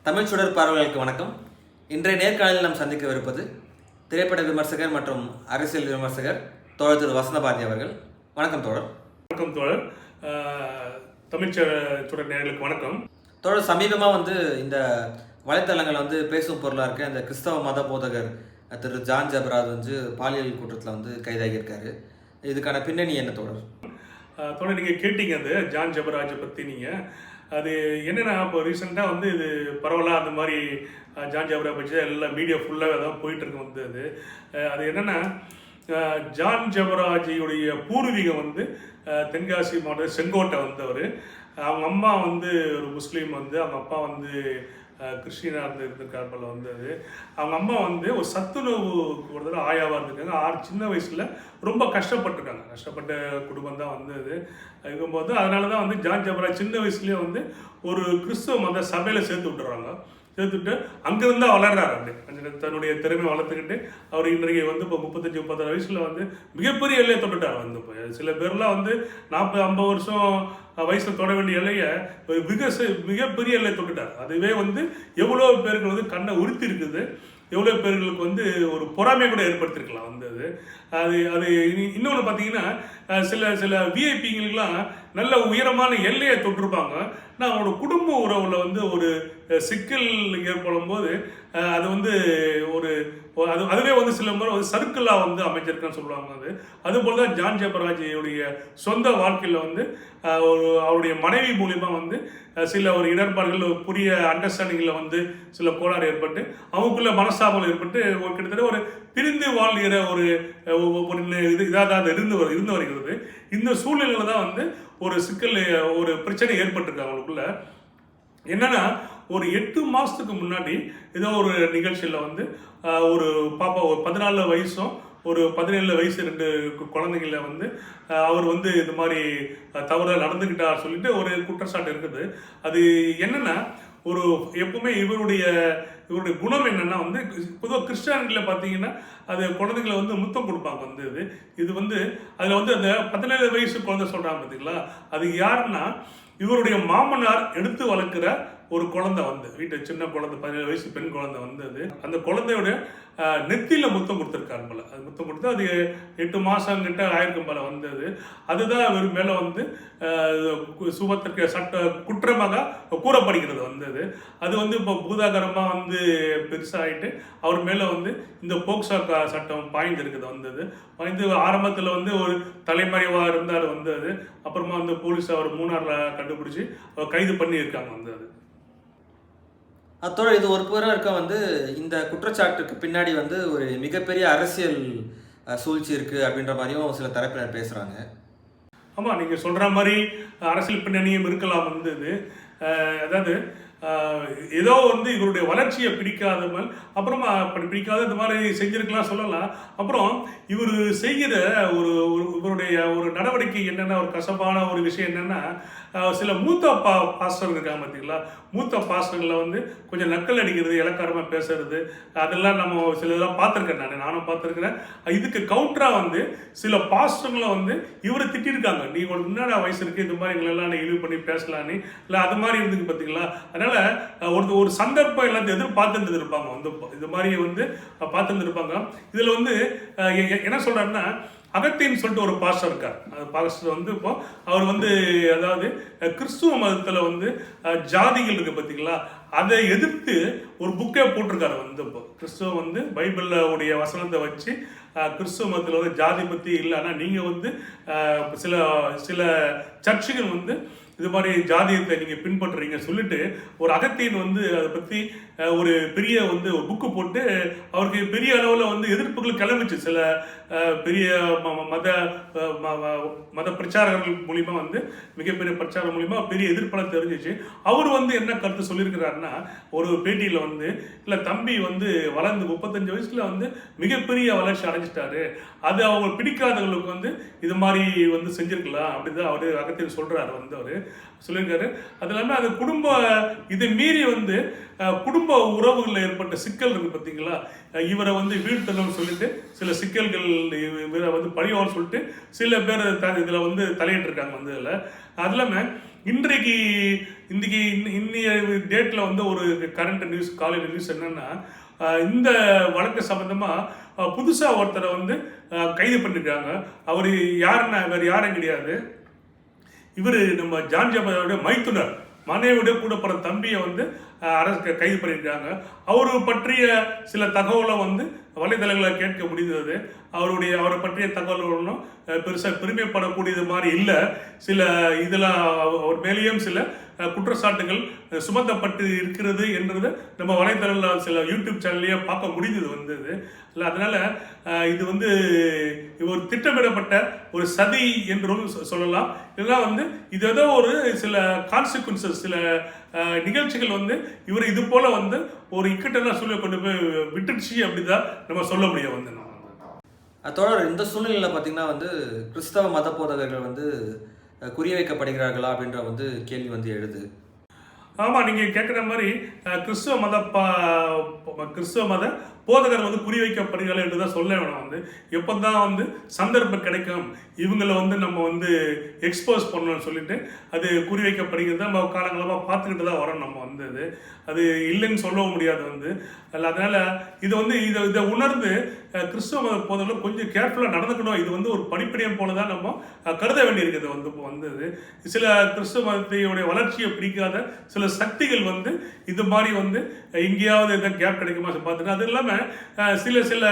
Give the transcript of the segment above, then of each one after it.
தமிழ் சுடர் பார்வையாளர்களுக்கு வணக்கம். இன்றைய நேர்காணலில் நாம் சந்திக்கவிருப்பது திரைப்பட விமர்சகர் மற்றும் அரசியல் விமர்சகர் தோழர் திரு வசந்தபாரதி அவர்கள். வணக்கம் தோழர். வணக்கம் தோழர். தமிழ் சுடர் நேயர்களுக்கு வணக்கம். தோழர், சமீபமாக இந்த வலைத்தளங்கள் பேசும் பொருளாக இருக்க இந்த கிறிஸ்தவ மத போதகர் திரு ஜான் ஜபராஜ் பாலியல் குற்றத்தில் கைதாகியிருக்காரு. இதுக்கான பின்னணி என்ன தோழர்? தோழர், நீங்கள் கேட்டீங்க அந்த ஜான் ஜபராஜை பற்றி. நீங்கள் அது என்னென்னா, இப்போ ரீசெண்டாக இது பரவலாக அந்த மாதிரி ஜான் ஜபராஜ் பற்றி எல்லாம் மீடியா ஃபுல்லாக தான் போயிட்டுருக்கு. அது என்னென்னா, ஜான் ஜபராஜியுடைய பூர்வீகம் தென்காசி மாவட்டம் செங்கோட்டை வந்தவர். அவங்க அம்மா ஒரு முஸ்லீம், அவங்க அப்பா கிறிஸ்டினாக இருந்திருக்கார் போல. அவங்க அம்மா ஒரு சத்துணவு ஒரு தடவை ஆயாவாக இருந்திருக்காங்க. சின்ன வயசில் ரொம்ப கஷ்டப்பட்டுருக்காங்க. கஷ்டப்பட்ட குடும்பம் தான் இருக்கும்போது அதனால தான் ஜான் ஜபராஜ் சின்ன வயசுலேயே ஒரு கிறிஸ்துவ மத சபையில் சேர்த்து விட்டுறாங்க. சேர்த்துட்டு அங்கிருந்தா வளர்றாரு. அப்படி தன்னுடைய திறமை வளர்த்துக்கிட்டு அவர் இன்றைக்கு இப்போ 35-36 வயசில் மிகப்பெரிய எல்லையை தொட்டுட்டார். இப்போ சில பேர்லாம் 40-50 வருஷம் வயசில் தொட வேண்டிய எல்லையை மிகப்பெரிய எல்லையை தொட்டுட்டார். அதுவே எவ்வளோ பேருக்கு கண்ணை உறுத்தி இருக்குது, எவ்வளோ பேர்களுக்கு ஒரு பொறாமை கூட ஏற்படுத்திருக்கலாம். அது அது இன்னொன்று பார்த்தீங்கன்னா, சில விஐபிங்களுக்கெல்லாம் நல்ல உயரமான எல்லையை தொட்டிருப்பாங்க. ஆனால் அவங்களோட குடும்ப உறவில் ஒரு சிக்கல் ஏற்படும் போது அது அதுவே சில முறை சர்க்கிளாக அமைஞ்சிருக்குன்னு சொல்லுவாங்க. அதுபோல் தான் ஜான் ஜபராஜியுடைய சொந்த வாழ்க்கையில் அவருடைய மனைவி மூலிமா சில ஒரு இடர்பாடுகள், புதிய அண்டர்ஸ்டாண்டிங்கில் சில கோளாறு ஏற்பட்டு அவங்களுக்குள்ள மனஸ்தாபம் ஏற்பட்டு கிட்டத்தட்ட ஒரு பிரிந்து வாழ்கிற ஒரு இதாக இருந்து வருகிறது. இந்த சூழ்நிலையில் தான் ஒரு சிக்கல், ஒரு பிரச்சனை ஏற்பட்டிருக்கு அவங்களுக்குள்ள. என்னன்னா, ஒரு 8 மாதத்துக்கு முன்னாடி ஏதோ ஒரு நிகழ்ச்சியில் ஒரு பாப்பா, ஒரு 14 வயசும் ஒரு 17 வயசு 2 குழந்தைங்கள அவர் இது மாதிரி தவறு நடந்துக்கிட்டார் சொல்லிட்டு ஒரு குற்றச்சாட்டு இருக்குது. அது என்னன்னா, ஒரு எப்பவுமே இவருடைய குணம் என்னன்னா, பொதுவாக கிறிஸ்டியானிட்டியில் பார்த்தீங்கன்னா அது குழந்தைங்களை முத்தம் கொடுப்பாங்க. இது அதில் அந்த 17 வயசு குழந்தை சொல்கிறாங்க பார்த்தீங்களா, அது யாருன்னா இவருடைய மாமனார் எடுத்து வளர்க்குற ஒரு குழந்தை வீட்டு சின்ன குழந்தை, 17 வயசு பெண் குழந்தை அந்த குழந்தையோட நெத்தியில் முத்தம் கொடுத்துருக்காரு போல. அது முத்தம் கொடுத்து அது 8 மாதம் கிட்ட ஆயிருக்கும் போல. அதுதான் இவர் மேலே சுமத்திற்கு சட்ட குற்றமாக கூறப்படுகிறது. அது இப்போ பூதாகரமாக பெருசாகிட்டு அவர் மேலே இந்த போக்சோ சட்டம் பாய்ந்திருக்குது. பாய்ந்து ஆரம்பத்தில் ஒரு தலைமறைவாக இருந்தார். அப்புறமா போலீஸ் அவர் மூணாரில் கண்டுபிடிச்சி அவர் கைது பண்ணி இருக்காங்க. அத்தோட இது ஒரு புறம் இருக்க இந்த குற்றச்சாட்டுக்கு பின்னாடி ஒரு மிகப்பெரிய அரசியல் சூழ்ச்சி இருக்குது அப்படின்ற மாதிரியும் சில தரப்பினர் பேசுகிறாங்க. ஆமாம், நீங்கள் சொல்கிற மாதிரி அரசியல் பின்னணியும் இருக்கலாம். அதாவது ஏதோ இவருடைய வளர்ச்சியை பிடிக்காதவன், அப்புறமா பிடிக்காத இந்த மாதிரி செஞ்சிருக்கலாம் சொல்லலாம். அப்புறம் இவர் செய்கிற இவருடைய ஒரு நடவடிக்கை என்னென்னா, ஒரு கசப்பான ஒரு விஷயம் என்னென்னா, சில மூத்த பாஸ்டர் இருக்காங்க பார்த்தீங்களா, மூத்த பாஸ்டர்களில் கொஞ்சம் நக்கல் அடிக்கிறது, இலக்காரமாக பேசுறது, அதெல்லாம் நம்ம சிலதெல்லாம் பார்த்துருக்கேன். நானும் பார்த்துருக்கிறேன். இதுக்கு கவுண்டராக சில பாஸ்டர்களை இவரை திட்டிருக்காங்க. நீ உனக்கு முன்னாடி வயசு இருக்குது, இந்த மாதிரி எங்களெல்லாம் இழிவு பண்ணி பேசலான்னு, இல்லை அது மாதிரி இருந்துக்கு பார்த்தீங்களா. அதனால ஒரு சந்தர்ப்பம் எல்லாத்தையும் எதிர்பார்த்துட்டு இருப்பாங்க. இது மாதிரி பார்த்துட்டு இருப்பாங்க. இதில் என்ன சொல்றாருன்னா, அகத்தின்னு சொல்லிட்டு ஒரு பாஸ்டர் இருக்கார். அந்த பாஸ்டர் இப்போ அவர் அதாவது கிறிஸ்துவ மதத்தில் ஜாதிகள் இருக்கு பார்த்தீங்களா, அதை எதிர்த்து ஒரு புக்கே போட்டிருக்காரு. இப்போ கிறிஸ்துவ பைபிள்ல உடைய வசனத்தை வச்சு கிறிஸ்துவ மதத்தில் ஜாதி பற்றி இல்லை, ஆனால் நீங்கள் சில சில சர்ச்சுகள் இது மாதிரி ஜாதியத்தை நீங்கள் பின்பற்றுறீங்க சொல்லிட்டு ஒரு அகத்தின் அதை பற்றி ஒரு பெரிய ஒரு புக்கு போட்டு அவருக்கு பெரிய அளவில் எதிர்ப்புகள் கிளம்பிச்சு. சில பெரிய மத பிரச்சாரங்கள் மூலிமா மிகப்பெரிய பிரச்சாரம் மூலிமா பெரிய எதிர்ப்பெல்லாம் தெரிஞ்சிச்சு. அவர் என்ன கருத்து சொல்லியிருக்கிறாருன்னா, ஒரு பேட்டியில் இல்லை தம்பி வளர்ந்து 35 வயசுல மிகப்பெரிய வளர்ச்சி அடைஞ்சிட்டாரு, அது அவங்க பிடிக்காதவங்களுக்கு இது மாதிரி செஞ்சிருக்கலாம் அப்படிதான் அவர் அகத்தின் சொல்றாரு. அவர் சொல்லியிருக்காரு. அது இல்லாமல் அது குடும்ப இதை மீறி வந்து குடும்ப உறவுகளில் ஏற்பட்ட சிக்கல் இருக்குது பார்த்தீங்களா, இவரை வந்து வீழ்த்தணும்னு சொல்லிட்டு சில சிக்கல்கள் இவரை வந்து பழிவான்னு சொல்லிட்டு சில பேர் இதில் வந்து தலையிட்டிருக்காங்க வந்து இதில். அது இல்லாமல் இன்றைக்கு இன்னைய டேட்டில் வந்து ஒரு கரண்ட் நியூஸ், காலையில் நியூஸ் என்னன்னா, இந்த வழக்கு சம்பந்தமாக புதுசாக ஒருத்தரை வந்து கைது பண்ணியிருக்காங்க. அவர் யாருன்னா வேறு யாரும் கிடையாது, இவர் நம்ம ஜான் ஜபராவுடைய மைத்துனர், மனைவியுடைய கூட பிற தம்பியை வந்து அரசு கைது பண்ணியிருக்காங்க. அவரு பற்றிய சில தகவலை வந்து வலைதளங்களை கேட்க முடிந்தது. அவரை பற்றிய தகவல்களும் பெருசாக பெருமைப்படக்கூடியது மாதிரி இல்லை. சில இதில் அவர் மேலேயும் சில குற்றச்சாட்டுகள் சுமத்தப்பட்டு இருக்கிறது என்றது நம்ம வலைதளத்தில் சில யூடியூப் சேனல்லையே பார்க்க முடிந்தது வந்தது இல்லை. அதனால இது வந்து ஒரு திட்டமிடப்பட்ட ஒரு சதி என்றும் சொல்லலாம். இதெல்லாம் வந்து இது ஏதோ ஒரு சில கான்சிக்வன்சஸ், சில நிகழ்ச்சிகள் வந்து இவர் இது போல வந்து ஒரு இக்கட்டெல்லாம் சூழ்நிலை கொண்டு போய் விட்டுடுச்சு அப்படிதான் நம்ம சொல்ல முடியும் வந்து. தொடர் இந்த சூழ்நிலையில் பார்த்தீங்கன்னா வந்து கிறிஸ்தவ மத போதகர்கள் வந்து குறி வைக்கப்படுகிறார்களா அப்படின்ற வந்து கேள்வி வந்து எழுது. ஆமாம், நீங்கள் கேட்குற மாதிரி கிறிஸ்துவ மத போதகர் வந்து குறி வைக்கப்படுகிறார்கள் என்று தான் சொல்ல வேணும். வந்து எப்போ தான் வந்து சந்தர்ப்பம் கிடைக்கும் இவங்களை வந்து நம்ம வந்து எக்ஸ்போஸ் பண்ணணும்னு சொல்லிட்டு அது குறி வைக்கப்படுகிறது நம்ம காலங்களமாக பார்த்துக்கிட்டு தான் வரோம் நம்ம வந்து. அது இல்லைன்னு சொல்லவும் முடியாது வந்து. அதனால் இது வந்து இதை உணர்ந்து கிறிஸ்துவ மத போதகர்கள் கொஞ்சம் கேர்ஃபுல்லாக நடந்துக்கணும். இது வந்து ஒரு படிப்படியம் போல தான் நம்ம கருத வேண்டியிருக்குது வந்து. இப்போ வந்தது சில கிறிஸ்துவ மதத்தையுடைய வளர்ச்சியை பிடிக்காத சில சக்திகள் வந்து இது மாதிரி வந்து எங்கேயாவது எதாவது கேப் கிடைக்குமா பார்த்துட்டு, அது இல்லாமல் சில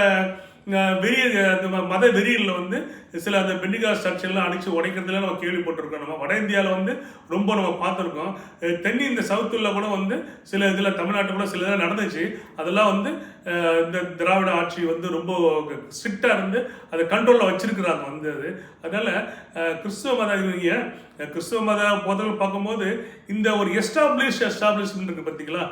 மத வெறிகளில் வந்து சில அந்த பெண்டிகாஸ் சர்ச்செல்லாம் அடித்து உடைக்கிறதுல நம்ம கேள்விப்பட்டிருக்கோம். நம்ம வட இந்தியாவில் வந்து ரொம்ப நம்ம பார்த்துருக்கோம். இந்த சவுத்தில் கூட வந்து சில இதில் தமிழ்நாட்டில் கூட சில இதில் நடந்துச்சு. அதெல்லாம் வந்து இந்த திராவிட ஆட்சி வந்து ரொம்ப ஸ்ட்ரிக்டாக இருந்து அதை கண்ட்ரோலில் வச்சிருக்கிறாங்க வந்து. அதனால கிறிஸ்துவ மத போதல் பார்க்கும்போது இந்த ஒரு எஸ்டாப்ளிஷ்மெண்ட் இருக்கு பார்த்தீங்களா,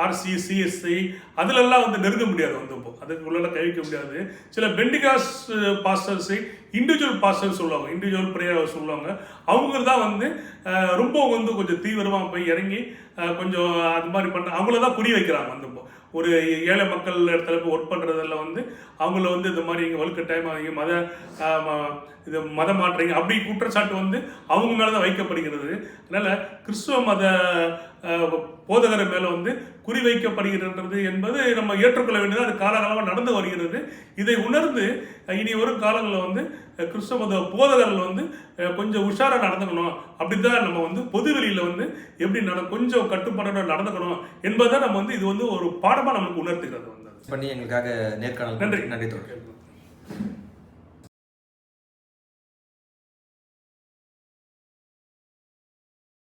ஆர்சி, சிஎஸ்ஐ, அதிலெல்லாம் வந்து நெருங்க முடியாது வந்து. இப்போ அதுக்கு உள்ள கழிக்க முடியாது. சில பெண்டிகாஸ் பாஸ்டர்ஸை இண்டிவிஜுவல் பாஸ்டர் சொல்லுவாங்க, இண்டிவிஜுவல் ப்ரேயர் சொல்லுவாங்க. அவங்க தான் வந்து ரொம்ப வந்து கொஞ்சம் தீவிரமாக போய் இறங்கி கொஞ்சம் அது மாதிரி பண்ண அவங்கள தான் புரிய வைக்கிறாங்க வந்து. இப்போ ஒரு ஏழை மக்கள் இடத்துல போய் ஒர்க் பண்ணுறதில் வந்து அவங்கள வந்து இந்த மாதிரி இங்கே வலுக்கட்டாயமாக இது மதம் மாற்றுறீங்க அப்படி குற்றச்சாட்டு வந்து அவங்க மேலே தான் வைக்கப்படுகிறது. அதனால் கிறிஸ்துவ மத போதகரை மேலே வந்து குறி வைக்கப்படுகிறது என்பது நம்ம ஏற்றுக்கொள்ள வேண்டியது. அது காலகாலமாக நடந்து வருகிறது. இதை உணர்ந்து இனி வரும் காலங்களில் வந்து கிறிஸ்துவ மத போதகர்கள் வந்து கொஞ்சம் உஷாராக நடந்துக்கணும். அப்படித்தான் நம்ம வந்து பொதுவெளியில் வந்து எப்படி கொஞ்சம் கட்டுப்பாடு நடந்துக்கணும் என்பதை நம்ம வந்து இது வந்து ஒரு பாடமாக நமக்கு உணர்த்துகிறது வந்து. பண்ணி எங்களுக்காக நேர்காணல். நன்றி. நன்றி தொடர்.